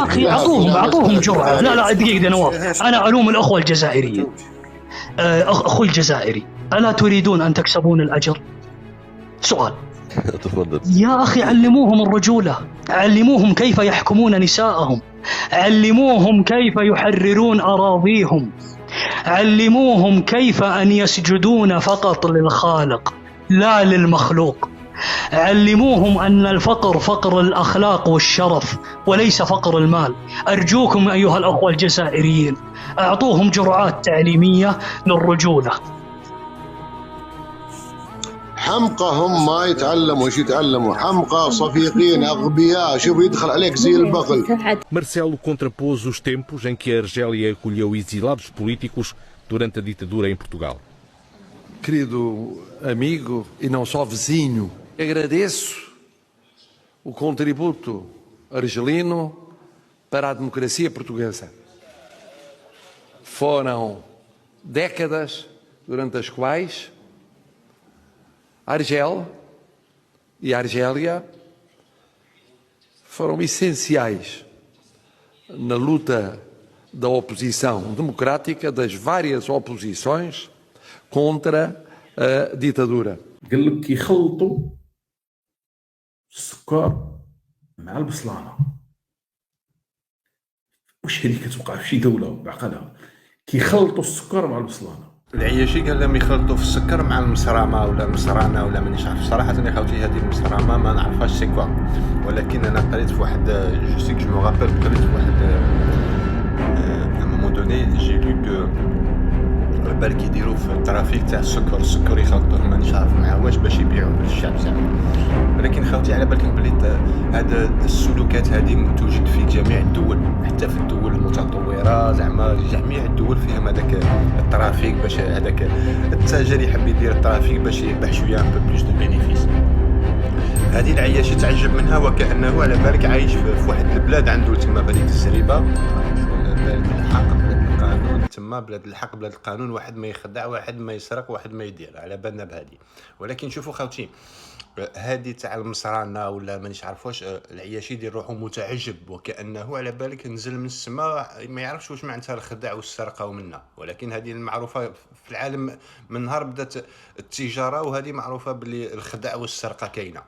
أخي أعطوهم جرعة. لا دقيقة نواف، أنا ألوم الأخوة الجزائريين. أخوي الجزائري، ألا تريدون أن تكسبون الأجر؟ سؤال. تفضل يا أخي علموهم الرجولة، علموهم كيف يحكمون نساءهم، علموهم كيف يحررون أراضيهم، علموهم كيف أن يسجدون فقط للخالق لا للمخلوق، علموهم أن الفقر فقر الأخلاق والشرف وليس فقر المال. أرجوكم أيها الأخوة الجزائريين أعطوهم جرعات تعليمية للرجولة. حمقى هم ما يتعلموا، ايش يتعلموا؟ حمقى صفيقين اغبياء، شوف يدخل عليك زي البغل. Marcelo contrapôs os tempos em que a Argélia acolheu exilados políticos durante a ditadura em Portugal. Querido amigo e não só vizinho, agradeço o contributo argelino para a democracia portuguesa. Foram décadas durante as quais a Argel e a Argélia foram essenciais na luta da oposição democrática, das várias oposições contra a ditadura. قال لك يخلطوا السكر مع البصلانه. واش هذه كتوقع في شي دوله بعقلها؟ كيخلطوا السكر مع البصلانه. العياشي قال لهم يخلطوا في السكر مع المصرامه ولا المصرانه ولا مانيش عارف صراحه. انا خاوتي هذه المصرامه ما نعرفهاش سي كوا، ولكن انا قريت في واحد جو سي جو مو رابيل، قريت في واحد ا مومون دوني جي لو كو على بالك يديروا في الترافيك تاع السكر يخلطوه مانيش عارف مع واش باش يبيعوه للشعب زعما. ولكن خاوتي على بالك بلي هذا السلوكات هذه توجد في جميع الدول، حتى في الدول المتطوره زعما جميع الدول فيهم هذاك الترافيك، باش هذاك التاجر يحب يدير الترافيك باش يربح شويه ان بو بلوس دو بينيفيس. هذه العياش يتعجب منها وكانه على بالك عايش في واحد البلاد عنده تما بلاد الزريبه، بلاد الحق بلاد القانون، تما بلاد الحق بلاد القانون، واحد ما يخدع، واحد ما يسرق، واحد ما يدير، على بالنا بهذه. ولكن شوفوا خاوتي هذه تاع المصرانه ولا مانيش عارف واش، العياشي يدير روحو متعجب وكانه على بالك نزل من السماء، ما يعرفش واش معناتها الخداع والسرقه ومنا. ولكن هذه المعروفه في العالم من نهار بدات التجاره، وهذه معروفه باللي الخداع والسرقه كاينه.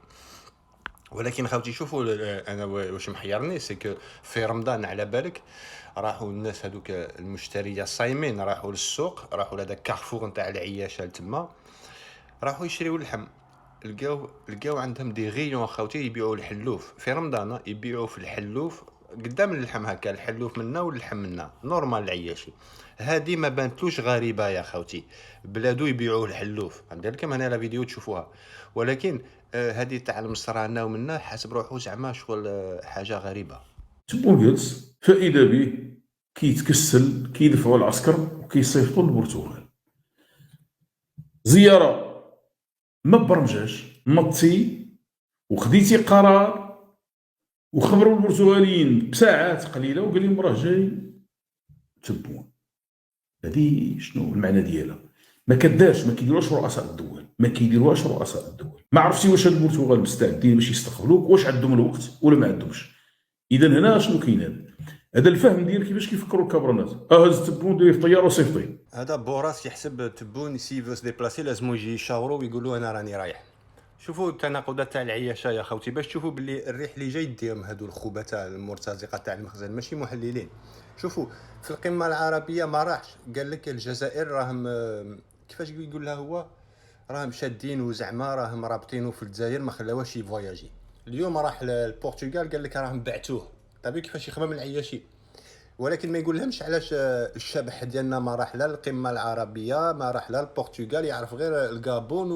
ولكن خاوتي شوفوا انا واش محيرني سي في رمضان على بالك راحوا الناس هذوك المشتريه الصايمين راحوا للسوق، راحوا لهذاك كارفور نتاع العياشه تما، راحوا يشريوا اللحم. لقاو عندهم دي غيون خاوتي يبيعوا الحلوف في رمضان، يبيعوا في الحلوف قدام اللحم هكا، الحلوف منا واللحم منا نورمال. العياشي هذه ما بانتلوش غريبه يا خاوتي، بلادو يبيعوا الحلوف، ندير لكم هنا لا فيديو تشوفوها. ولكن هذه تاع المصرانه ومنا حاسب روحو زعما شغل حاجه غريبه. تبون جلس فإذا به كيتكسل كيدفعوا العسكر وكيصيفطوا للبرتغال. زياره ما برمجاش مطي وخديتي قرار وخبروا البرتغاليين بساعات قليله وقال لهم راه جاي تبون. هذه شنو المعنى ديالها؟ ما كدارش، ما كيديروش رؤساء الدول، ما عرفتي واش هاد البرتغال مستعدين باش يستقبلوك، واش عندهم الوقت ولا ما عندهمش. اذا هنا شنو كاين؟ هذا الفهم ديال كيفاش كيفكروا الكبرنات. هز تبون دير في طياره وصيفطي. هذا بوراس يحسب تبون سي فوس ديبلاسي لازم يجي يشاوروا ويقولوا انا راني رايح. شوفوا التناقضات تاع العياشه يا خوتي، باش تشوفوا باللي الريح اللي جاي ديهم هذو الخوبه تاع المرتزقه تاع المخزن ماشي محللين. شوفوا في القمه العربيه ما راحش قال لك الجزائر راهم كيفاش يقول لها هو، راهم شادين وزعما راهم رابطينه في الجزائر ما خلاوهش يفواياجي. اليوم راح للبرتغال قال لك راهم بعتوه. طبيعي كيفاش يخمم العياشي. ولكن ما يقول لهمش علاش الشبح ديالنا ما راح لا القمه العربيه، ما راح لا البرتغال، يعرف غير الغابون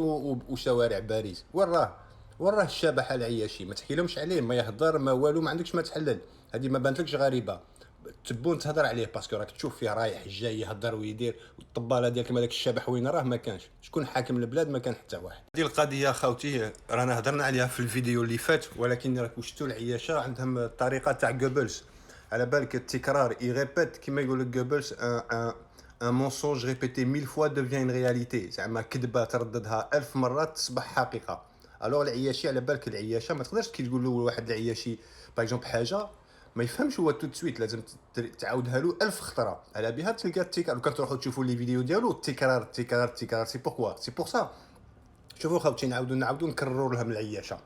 وشوارع باريس. وراه الشبح العياشي ما تحكيلهمش عليه، ما يهضر ما والو، ما عندكش ما تحلل. هذه ما بانتلكش غريبه، تبون تهضر عليه باسكو راك تشوف فيه رايح جاي يهضر ويدير. والطباله ديالك مالك الشبح وين راه ما كانش. شكون حاكم البلاد؟ ما كان حتى واحد. هذه القضيه خاوتي رانا هضرنا عليها في الفيديو اللي فات، ولكن راك شفتوا العياشه عندهم الطريقه تاع جوبلز. على بالك التكرار يريبيت كيما يقول لك جوبلز، ان مونسونج ريبيتي 1000 فوا دوفيان اون رياليتي، زعما كذبه ترددها 1000 مره تصبح حقيقه. الوغ العياشي على بالك العياشه ما تقدرش كي تقول له واحد العياشي باغ اكزومبل حاجه ما يفهمش هو تو سويت، لازم تعاودها له 1000 خطره على بها تلقى التكرار. لو كتروحوا تشوفوا لي فيديو ديالو التكرار التكرار التكرار. سي بوركوا سي بور سا. شوفوا خوتي نعاودوا نكرروا لهم العياشه.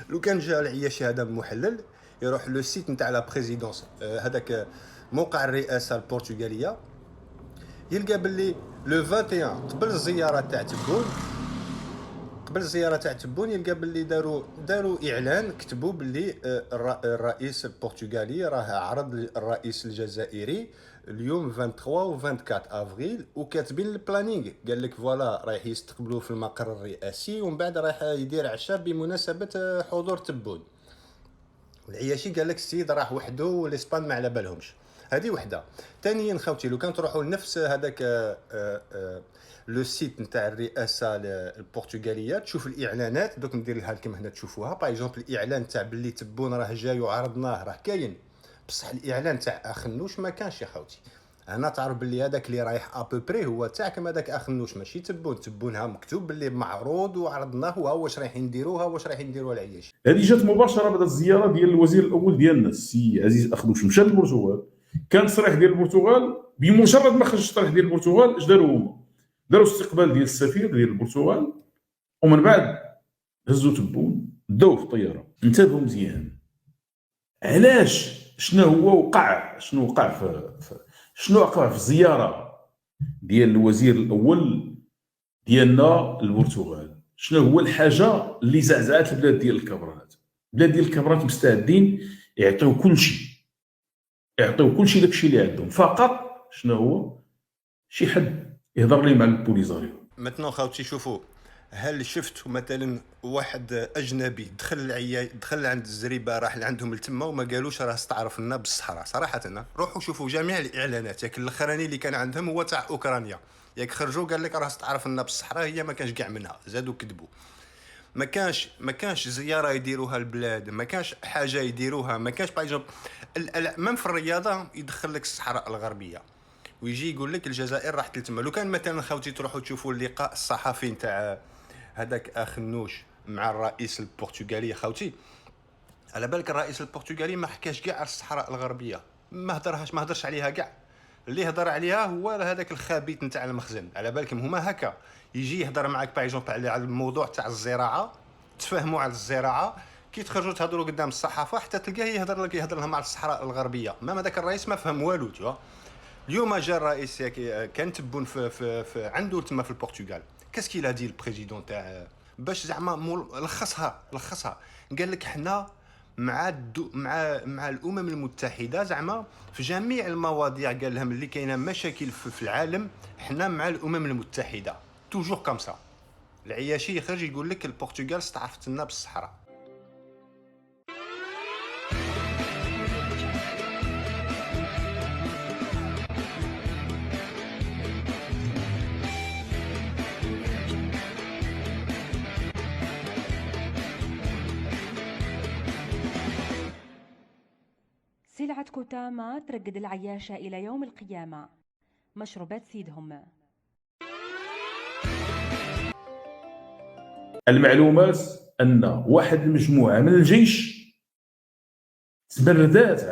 لو كان جا العياشي هذا محلل يروح لو سيت نتاع لا بريزيدونس، هذاك موقع الرئاسه البرتغاليه، يلقى باللي لو 21 قبل الزياره تاع تبون يلقى باللي داروا اعلان، كتبوا باللي الرئيس البرتغالي راه عرض الرئيس الجزائري اليوم 23 و 24 افريل، وكاتبين البلانينغ، قال لك فوالا رايح يستقبلوه في المقر الرئاسي ومن بعد رايح يدير عشاء بمناسبه حضور تبون. العياشي قال لك السيد راح وحده والاسبان ما على بالهمش. هذه وحده. ثانيا خوتي لو كان تروحوا لنفس هذاك لو سيت نتاع الرئاسه البرتغاليه تشوف الاعلانات، دوك ندير لها لكم هنا تشوفوها. باغ اكزومبل الاعلان تاع باللي تبون راه جاي وعرضناه راه كاين، بصح الاعلان تاع اخنوش ما كانش يا خوتي. انا تعرف باللي هذاك اللي رايح ابوبري هو تاعكم، هذاك اخنوش ماشي تبونها مكتوب باللي معروض وعرضناه، وها واش رايحين نديروها واش رايحين نديروها العياش. هذه جات مباشره بعد الزياره ديال الوزير الاول ديالنا السي عزيز اخنوش، مشى للبرتغال. كان تصريح ديال البرتغال، بمجرد ما خرج التصريح ديال البرتغال اش داروا هما؟ داروا استقبال ديال السفير ديال البرتغال، ومن بعد هزوا تبون داوه في الطياره. انتبهوا مزيان علاش شنو وقع في الزياره ديال الوزير الاول ديالنا البرتغال. شنو هو الحاجه اللي زعزعت البلاد ديال الكبرات؟ البلاد ديال الكبرات مستعدين يعطيو كل شيء داكشي اللي عندهم، فقط شنو هو شي حد يهضر لي مع البوليزاريو. مثلا خاوتي شوفوا، هل شفتوا مثلا واحد اجنبي دخل عند الزريبه راح لعندهم لتما وما قالوش راه استعرف لنا بالصحراء؟ صراحه روحوا شوفوا جميع الاعلانات، ياك الاخراني اللي كان عندهم هو تاع اوكرانيا، ياك خرجوا قال لك راه استعرف لنا بالصحراء، هي ما كانش كاع منها، زادوا كذبوا. ما كانش زياره يديروها البلاد، ما كانش حاجه يديروها، ما كانش باغ من في الرياضه يدخل لك الصحراء الغربيه ويجي يقول لك الجزائر راحت لتما. لو كان مثلا خوتي تروحوا تشوفوا اللقاء الصحفي نتاع هذاك اخنوش مع الرئيس البرتغالي خوتي، على بالك الرئيس البرتغالي ما حكاش كاع على الصحراء الغربيه، ما هضرش عليها كاع. اللي هضر عليها هو هذاك الخبيث نتاع المخزن. على بالكم هما هكا يجي يهضر معاك باغ اكزومبل على الموضوع تاع الزراعه، تفهموا على الزراعه، كي تخرجوا تهضروا قدام الصحافه حتى تلقاه يهضر لهم على الصحراء الغربيه. ما هذاك الرئيس ما فهم والو. تيوا اليوم جا الرئيس كان تبون في عنده تما في البرتغال، كاسكي لا دي البريزيدون تاع باش زعما لخصها قال لك حنا مع الامم المتحده، زعما في جميع المواضيع قال لهم اللي كاينه مشاكل في العالم حنا مع الامم المتحده، توجور كوم سا. العياشي يخرج يقول لك البرتغال استعرفت لنا بالصحراء. سلعة كتامة ترقد العياشة إلى يوم القيامة. مشروبات سيدهم. المعلومات أن واحد المجموعة من الجيش تبردات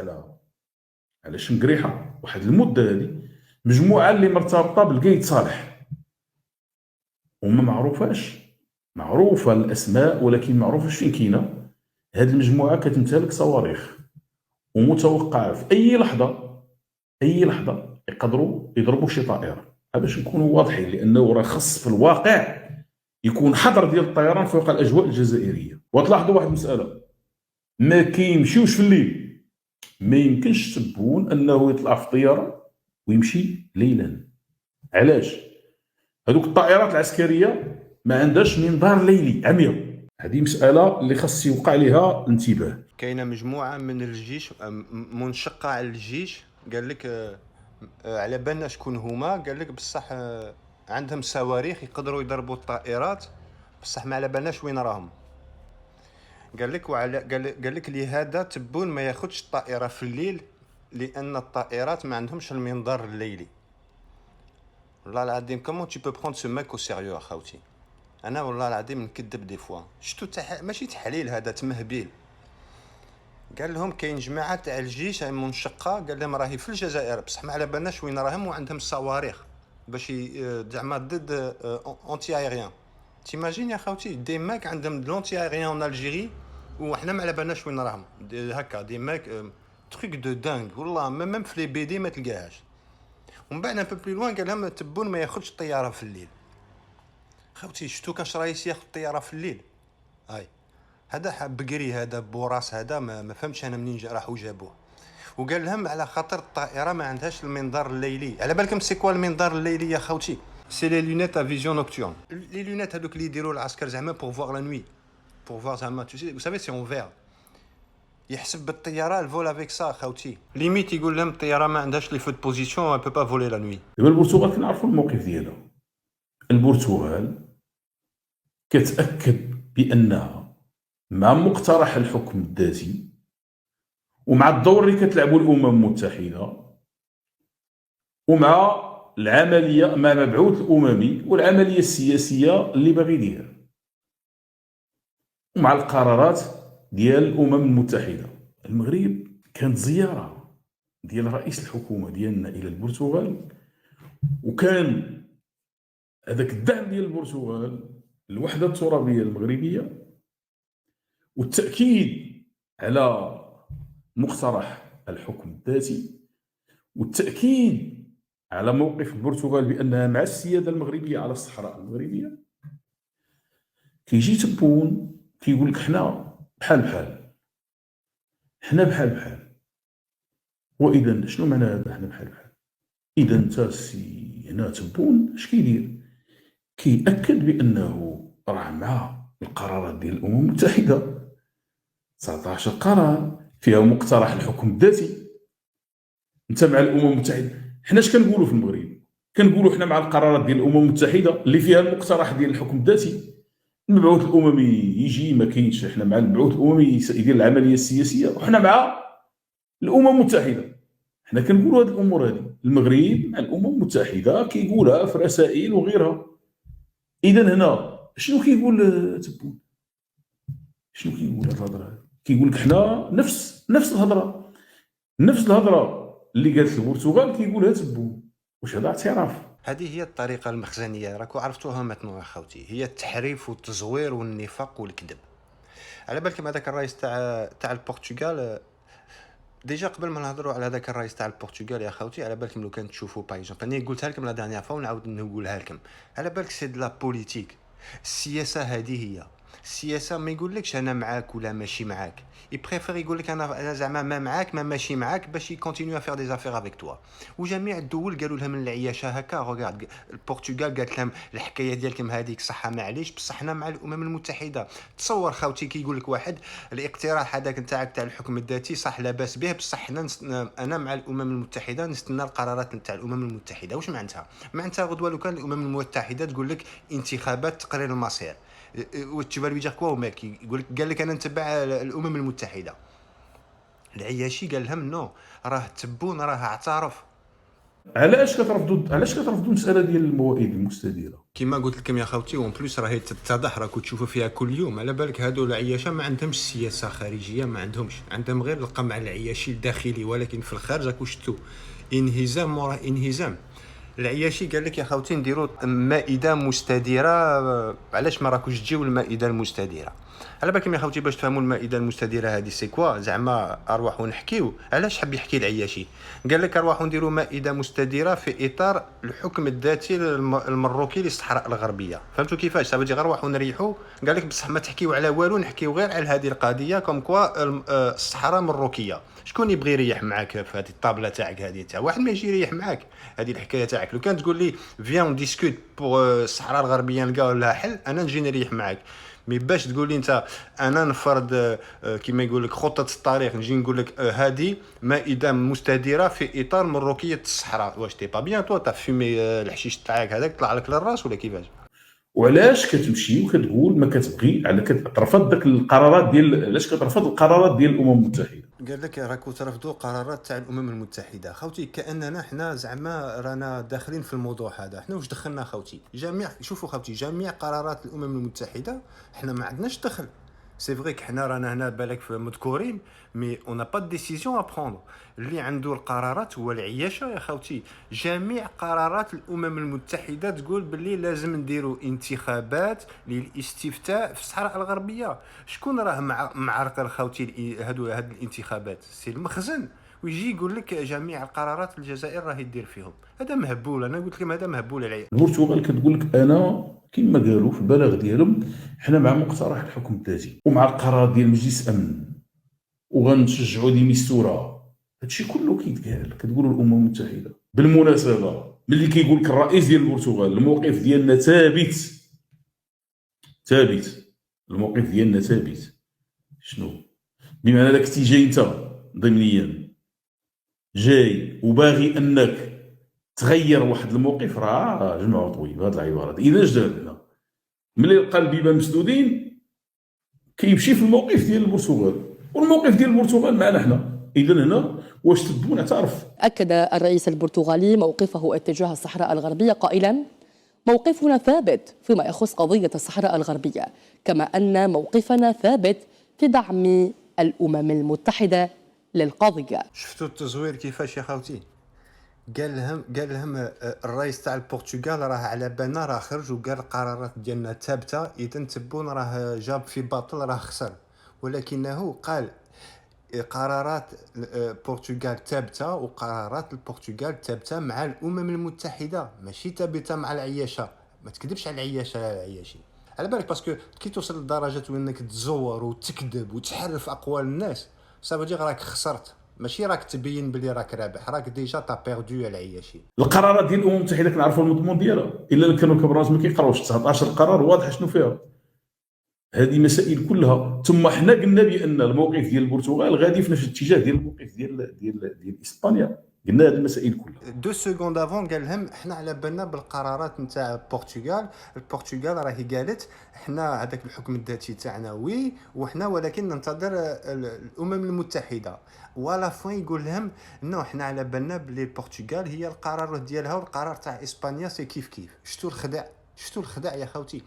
على شنقريحة واحد المدة، هذه مجموعة اللي مرتبطة بالقايد صالح، وما معروفة الأسماء ولكن معروفة فين كاينة. هذه المجموعة كتمتلك صواريخ ومتوقع في أي لحظة يقدروا يضربوا شي طائرة. باش نكونوا واضحين، لأنه راه خص في الواقع يكون حظر ديال الطيران فوق الأجواء الجزائرية. وتلاحظوا واحد المسألة، ما كيمشيوش في الليل، ما يمكنش تبون أنه يطلع في طيارة ويمشي ليلا. علاش؟ هذوك الطائرات العسكرية ما عندهاش منظار ليلي عميق. هذه مسألة اللي خص يوقع لها انتباه. كاينه مجموعه من الجيش منشقه على الجيش، قال لك على بالنا شكون هما، قال لك بصح عندهم صواريخ يقدروا يضربوا الطائرات، بصح ما على بالناش وين راهم. قال لك لهذا تبون ما ياخذش الطائره في الليل، لان الطائرات ما عندهمش المنظار الليلي. والله العظيم كومون تي بو بروند سو ماك او سيريو اخوتي. انا والله العظيم نكذب دي فوا، شتو ماشي تحليل، هذا تمهبيل. قال لهم كاين جماعه تاع الجيش منشقه، قال لهم راهي في الجزائر بصح ما على بالناش وين راهم، وعندهم الصواريخ باش زعما ضد اونتي ايريان. تيماجين يا خوتي دي ماك عندهم لونتي ايريان الجيري وحنا ما على بالناش وين راهم، هكا دي ماك تروك دو دانغ والله ميم في لي بي دي ما تلقاهاش. ومن بعد ان بو بلي لوان قال لهم تبون ما ياخذش الطياره في الليل. خوتي شفتو كاش رايس ياخذ الطياره في الليل؟ هاي هذا بقري، هذا بوراس، هذا ما فهمتش انا منين راحوا جابوه. وقال لهم على خاطر الطائره ما عندهاش المنظار الليلي. على بالكم سي كوا المنظار الليلي يا خوتي؟ سي لي لونيت ا فيزيون نوكتورن، لي لونيت هذوك اللي يديروا العسكر زعما بور فوار لا نوي، بور فوار زعما تو سافي سي اون فير. يحسب بالطياره الفول افيك سا خوتي، ليميت يقول لهم الطياره ما عندهاش لي فوت بوزيسيون بو با فولي لا نوي. دابا البرتغال كنعرفوا الموقف ديالها. البرتغال كتأكد بأنها مع مقترح الحكم الذاتي ومع الدور اللي كتلعبوا الأمم المتحدة ومع العملية مع المبعوث الأممي والعملية السياسية اللي باغي يدير ومع القرارات ديال الأمم المتحدة. المغرب كانت زيارة ديال رئيس الحكومة ديالنا إلى البرتغال، وكان هذاك الدعم ديال البرتغال الوحدة الترابية المغربية والتأكيد على مقترح الحكم الذاتي والتأكيد على موقف البرتغال بأنها مع السيادة المغربية على الصحراء المغربية. كيجي تبون كيقول لك حنا بحال بحال، حنا بحال بحال. وإذا شنو معنى هذا حنا بحال بحال؟ إذا انت السي هنا تبون اش كيدير؟ كيأكد بأنه راه مع القرارات ديال الأمم المتحدة. 19 قرار فيها مقترح الحكم الذاتي. انت مع الأمم المتحدة. حنا اش كنقولوا في المغرب؟ كنقولوا حنا مع القرارات ديال الأمم المتحدة اللي فيها المقترح ديال الحكم الذاتي. المبعوث الأممي يجي ما كاينش، حنا مع المبعوث الأممي يدير العملية السياسية وحنا مع الأمم المتحدة. حنا كنقولوا هاد الأمور هادي. المغرب مع الأمم المتحدة كيقولها في رسائل وغيرها. إذا هنا شنو كيقول تبون؟ شنو كيقول هاد الهضره؟ كيقول لك حنا نفس الهضره، نفس الهضره اللي قالت البرتغال كيقولها تبون. واش هذا اعتراف؟ هذه هي الطريقه المخزنيه، راكو عرفتوها متنو يا خوتي، هي التحريف والتزوير والنفاق والكذب. على بالكم هذاك الرئيس تاع البرتغال، ديجا قبل ما نهضروا على هذاك الرئيس تاع البرتغال يا خوتي، على بالكم لو كان تشوفوا باي جامبل، انا قلتها لكم لا دانيير فوا ونعاود نقولها لكم، على بالك سي دو لا بوليتيك. السياسه هذه هي السياسه، ما يقولكش انا معاك ولا ماشي معاك، يبريفير يقول لك انا زعما ما معاك ما ماشي معاك باش يكونتينيو افير دي زافير افيك توا. وجميع الدول قالوا لها من العياشه هكا. روغارد البرتغال قالت لهم الحكايه ديالكم هذيك صح معليش بصح حنا مع الامم المتحده. تصور خوتي كيقول لك واحد الاقتراح هذاك نتاعك تاع الحكم الذاتي صح لاباس به بصح حنا انا مع الامم المتحده نستنى القرارات نتاع الامم المتحده. واش معناتها؟ معناتها غدوه لو كان الامم المتحده تقول لك انتخابات تقرير المصير، وتشوف له يجيك كوا ماك يقول لك انا نتبع الامم المتحده. العياشي قال لهم نو، راه تبون راه اعترف. علاش كترفضوا المساله ديال الموائد المستديره؟ كما قلت لكم يا خوتي، وان بليس راهي تتضح، راكو تشوفوا فيها كل يوم. على بالك هادو العياشه ما عندهمش سياسه خارجيه، ما عندهمش، عندهم غير القمع العياشي الداخلي، ولكن في الخارج راكو شفتوا انهزام ورا انهزام. العياشي قال لك يا خوتي نديروا مائده مستديره. علاش ما راكوش تجيو المائده المستديره؟ على بالكم يا خوتي باش تفهموا المائده المستديره هذه سي كوا، زعما اروحوا نحكيو. علاش حب يحكي العياشي؟ قال لك اروحوا نديروا مائده مستديره في اطار الحكم الذاتي المروكي للصحراء الغربيه. فهمتوا كيفاش؟ صافي غير نروحوا نريحوا. قال لك بصح ما تحكيو على والو، نحكيو غير على هذه القضيه كوم كوا الصحراء المروكيه. شكون يبغي يريح معاك في هذه الطابله تاعك هذه؟ تاع واحد ما يجي يريح معاك هذه الحكايه تاعك. لو كان تقول لي فيان ديسكوت بور الصحراء الغربيه نلقاو لها حل، انا نجي نريح معاك. مي باش تقول لي انت انا نفرض كيما يقول لك خطه الطريق، نجي نقول لك هذه مائده مستديره في اطار مروكيه الصحراء. واش تي با بيان تو تا فيمي الحشيش تاعك هذاك طلع لك للراس ولا كيفاش؟ وعلاش كتمشي وكتقول ما كتبغي على كترفض داك القرارات ديال، علاش كترفض القرارات ديال الامم المتحده؟ قال لك راكو ترفضوا قرارات تاع الامم المتحده. خوتي كاننا حنا زعما رانا داخلين في الموضوع هذا. حنا واش دخلنا خوتي؟ شوفوا خوتي، جميع قرارات الامم المتحده حنا ما عندناش دخل. سي فري حنا رانا هنا بالك في مذكورين مي اون با ديسيزيون ا بروندر. اللي عنده القرارات هو العياشه يا خوتي. جميع قرارات الامم المتحده تقول باللي لازم نديروا انتخابات للاستفتاء في الصحراء الغربيه. شكون راه معرقل خوتي هاد الانتخابات؟ سي المخزن. ويجي يقول لك جميع القرارات الجزائر راه يدير فيهم. هذا مهبول. انا قلت لكم هذا مهبول عليا. البرتغال كتقول لك انا كما قالوا في البلاغ ديالهم حنا مع مقترح الحكم الذاتي ومع القرار ديال مجلس الامن وغنشجعوا دي ميستورا. هادشي كله كيتقال كتقولوا الامم المتحده. بالمناسبه ملي كيقول لك الرئيس ديال البرتغال الموقف ديالنا ثابت الموقف ديالنا ثابت، شنو بمعنى داك جاي انت ضمنيا جاي وباغي انك تغير واحد الموقف، راه جمعوا طويل بهاد العبارات. اذا جدار هنا ملي لقى البيبان مسدودين كيمشي في الموقف ديال البرتغال والموقف ديال البرتغال معنا حنا. اذا هنا واش تبون نعترف؟ اكد الرئيس البرتغالي موقفه اتجاه الصحراء الغربيه قائلا: موقفنا ثابت فيما يخص قضيه الصحراء الغربيه، كما ان موقفنا ثابت في دعم الامم المتحده للقضيه. شفتوا التزوير كيفاش يا خوتي؟ قال لهم الرئيس تاع البرتغال راه على بالنا راه خرج وقال القرارات ديالنا ثابته، اذا تبون راه جاب في باطل راه خسر. ولكنه قال قرارات البرتغال ثابته وقرارات البرتغال ثابته مع الامم المتحده، ماشي ثابته مع العياشه. ما تكذبش على العياشه يا عياشي. على بالك باسكو كي توصل لدرجه انك تزور وتكذب وتحرف اقوال الناس صافي راك خسرت، ماشي راك تبين بلي راك رابح، راك ديجا تا بيردو العياشي. القرارات ديال الامم المتحده كنعرفوا المضمون ديالها، الا كانوا الكبراج ما كيقراوش 19 قرار واضح شنو فيها. هذه مسائل كلها. ثم حنا قلنا بان الموقف ديال البرتغال غادي في نفس الاتجاه ديال الموقف ديال اسبانيا، قلنا هذه المسائل كلها. 2 سكوند افون قال لهم حنا على بالنا بالقرارات نتاع البرتغال راهي قالت حنا هذاك الحكم الذاتي تاعنا وي وحنا ولكن ننتظر الامم المتحده. ولا فين يقول لهم انه حنا على بالنا بلي البرتغال هي القرار ديالها والقرار تاع اسبانيا سي كيف. شفتوا الخداع يا خوتي.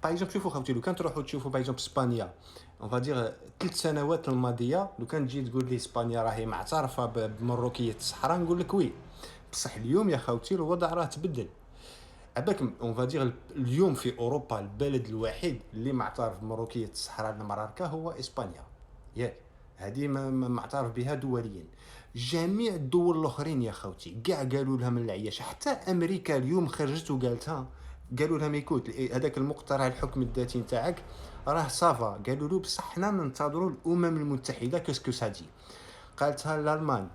باغ اكزومبل شوفوا خوتي، لو كان تروحوا تشوفوا باغ اكزومبل اسبانيا اون فادير 3 سنوات الماضيه، لو كان تجي تقول لي اسبانيا راهي معترفه بمروكيه الصحراء نقول لك وي. بصح اليوم يا خوتي الوضع راه تبدل. عباك اون فادير اليوم في اوروبا البلد الوحيد اللي معترف بمروكيه الصحراء المراركه هو اسبانيا. ياك هذه معترف بها دوليا. جميع الدول الاخرين يا خوتي كاع قالوا لها من العياشه. حتى امريكا اليوم خرجت وقالتها، قالوا لهم يكوت هذاك المقترح الحكم الذاتي نتاعك راه صافا. قالوا له بصح حنا ننتظروا الامم المتحده كاسكو سادي. قالتها الالمان،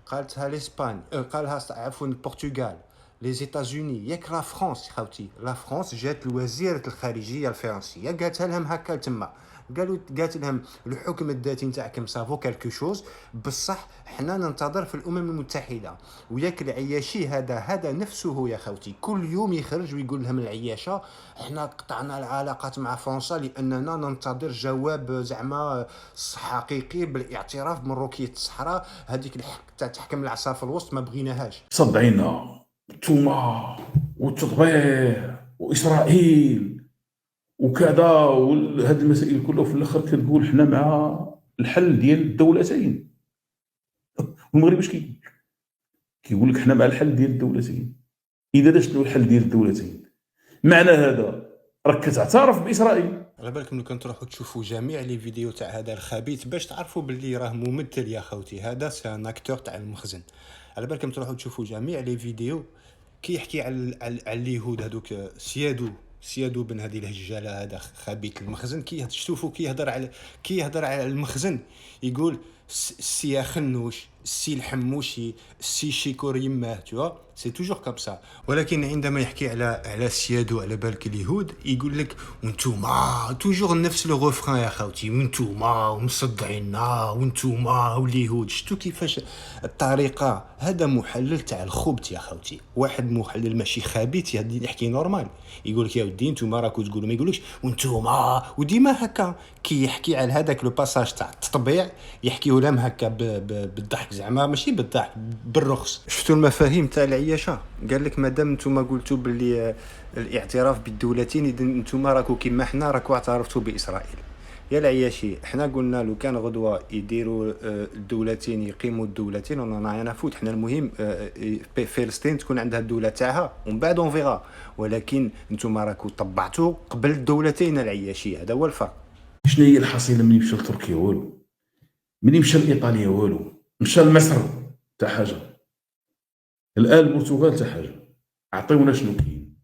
قالتها الاسبان، قالها عفوا البرتغال، لي زيتازوني، ياك لا فرنسا خوتي. لا فرنسا جات الوزيره الخارجيه الفرنسيه قالتها لهم هكا تما، قالت لهم الحكم الذاتي نتاعكم سافو كالكو شوز، بصح حنا ننتظر في الامم المتحده. وياك العياشي هذا نفسه يا خوتي كل يوم يخرج ويقول لهم العياشه حنا قطعنا العلاقات مع فرنسا لاننا ننتظر جواب زعما حقيقي بالاعتراف بمروكيه الصحراء. هذيك تاع تحكم العصا الوسط ما بغيناهاش. صدعينا نتوما والتطبيع واسرائيل وكذا وهاد المسائل كلها، وفي الاخر كتقول حنا مع الحل ديال الدولتين. والمغرب اش كيقول لك حنا مع الحل ديال الدولتين. اذا شنو الحل ديال الدولتين؟ معنى هذا راك كتعترف باسرائيل. على بالكم لو كان تروحوا تشوفوا جميع لي فيديو تاع هذا الخبيث باش تعرفوا باللي راه ممثل يا خوتي. هذا سان اكتور تاع المخزن. على بالكم تروحوا تشوفوا جميع لي فيديو كي يحكي على اليهود هذوك سيادو بن هذه الهجاله. هذا خبيث المخزن كي تشوفوا كي يهضر على المخزن يقول السي يا خنوش، السي الحموشي، السي شيكور يماه. تو سي توجور كوم سا. ولكن عندما يحكي على سيادو على بالك اليهود يقول لك وانتوما توجور نفس لو غوفران يا خوتي، وانتوما ومصدعينا وانتوما واليهود. شفتوا كيفاش الطريقه؟ هذا محلل تاع الخبث يا خوتي. واحد محلل ماشي خبيث يحكي نورمال يقول لك يا ودي نتوما راكو تقولوا، ما يقولوش وانتوما. وديما هكا كي يحكي على هذاك لو باساج تاع التطبيع يحكيوا لهم هكا بالضحك زعما ماشي بالضحك بالرخص. شفتوا المفاهيم تاع العياشه؟ قال لك مادام نتوما قلتوا باللي الاعتراف بالدولتين اذا نتوما راكو كيما حنا راكو اعترفتوا باسرائيل. يا العياشي حنا قلنا لو كان غدوه يديروا الدولتين يقيموا الدولتين ونا نفوت حنا المهم فلسطين تكون عندها الدوله تاعها ومن بعد اون فيغا، ولكن نتوما راكم طبعتوا قبل الدولتين العياشي، هذا هو الفرق. شنو هي الحصيله؟ مني مشى لتركيا والو، مني مشى لايطاليا والو، مشى لمصر تا حاجه، الان البرتغال تا حاجه. عطيونا شنو كاين،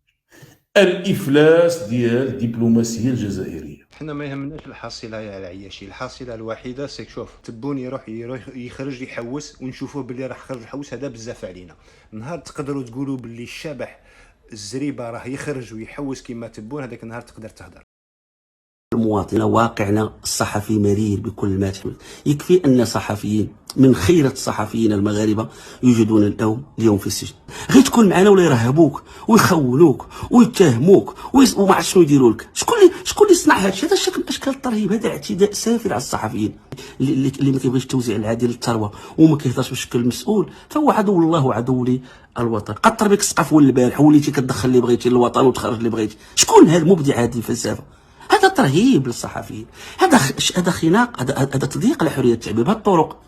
الافلاس ديال الدبلوماسيه الجزائريه. حنا ما يهمناش الحصيله يا العياشي، الحصيله الوحيده سيك شوف تبون يروح يخرج يحوس ونشوفوه باللي راح يخرج يحوس، هذا بزاف علينا. نهار تقدروا تقولوا باللي الشبح الزريبه راه يخرج ويحوس كيما تبون، هذاك النهار تقدر تهدر. المواطن واقعنا الصحفي مرير بكل ما تحمل. يكفي أن صحفيين من خيرة الصحفيين المغاربة يوجدون اليوم في السجن. غير تكون معنا ولا يرهبوك ويخونوك ويتهموك وما عرفت شنو يديروا لك. شكون اللي صنع هذا الشيء؟ هذا شكل من اشكال الترهيب، هذا اعتداء سافر على الصحفيين اللي ما كيبغيش التوزيع العادل للثروه وما كيهضرش بشكل مسؤول، فهو عدو الله وعدو الوطن. قطر بك السقف والبارح وليتي كتدخل اللي بغيتي للوطن وتخرج اللي بغيتي. شكون هذا المبدع هذه الفلسفه؟ هذا ترهيب للصحفيين، هذا خناق، هذا تضييق على حريه التعبير بهذه الطرق.